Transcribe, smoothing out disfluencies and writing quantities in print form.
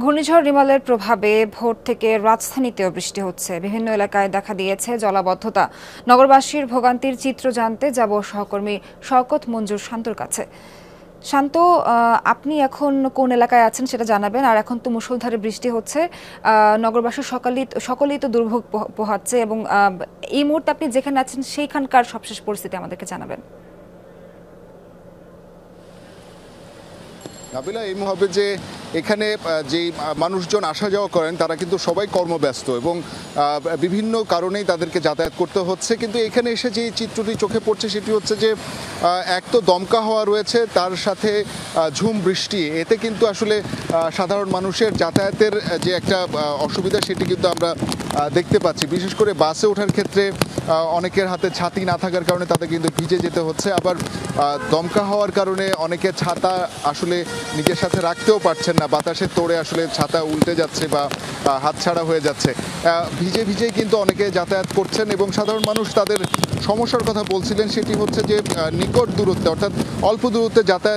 ঘূর্ণিঝড় রিমালের প্রভাবে ভোর থেকে রাজধানীতেও বৃষ্টি হচ্ছে। বিভিন্ন এলাকায় দেখা দিয়েছে জলাবদ্ধতা। নগরবাসীর ভোগান্তির চিত্র জানতে যাব সহকর্মী শওকত মঞ্জুর শান্তর কাছে। শান্ত, আপনি এখন কোন এলাকায় আছেন সেটা জানাবেন। আর এখন তো মুষলধারে বৃষ্টি হচ্ছে, নগরবাসীর সকলেই তো দুর্ভোগ পোহাচ্ছে এবং এই মুহূর্তে আপনি যেখানে আছেন সেইখানকার সবশেষ পরিস্থিতি আমাদেরকে জানাবেন। নাবিলা, এই মুহূর্তে যে এখানে যে মানুষজন আসা যাওয়া করেন তারা কিন্তু সবাই কর্মব্যস্ত এবং বিভিন্ন কারণেই তাদেরকে যাতায়াত করতে হচ্ছে। কিন্তু এখানে এসে যে চিত্রটি চোখে পড়ছে সেটি হচ্ছে যে এক তো দমকা হাওয়া রয়েছে, তার সাথে ঝুম বৃষ্টি। এতে কিন্তু আসলে সাধারণ মানুষের যাতায়াতের যে একটা অসুবিধা সেটি কিন্তু আমরা দেখতে পাচ্ছি। বিশেষ করে বাসে ওঠার ক্ষেত্রে অনেকের হাতে ছাতি না থাকার কারণে তাদের কিন্তু ভিজে যেতে হচ্ছে। আবার দমকা হওয়ার কারণে অনেকে ছাতা আসলে নিজের সাথে রাখতেও পারছেন না, বাতাসের তোড়ে আসলে ছাতা উল্টে যাচ্ছে বা হাতছাড়া হয়ে যাচ্ছে। ভিজে ভিজেই কিন্তু অনেকে যাতায়াত করছেন এবং সাধারণ মানুষ তাদের সমস্যার কথা বলছিলেন। সেটি হচ্ছে যে নিকট দূরত্বে অর্থাৎ অল্প দূরত্বে যাতায়াত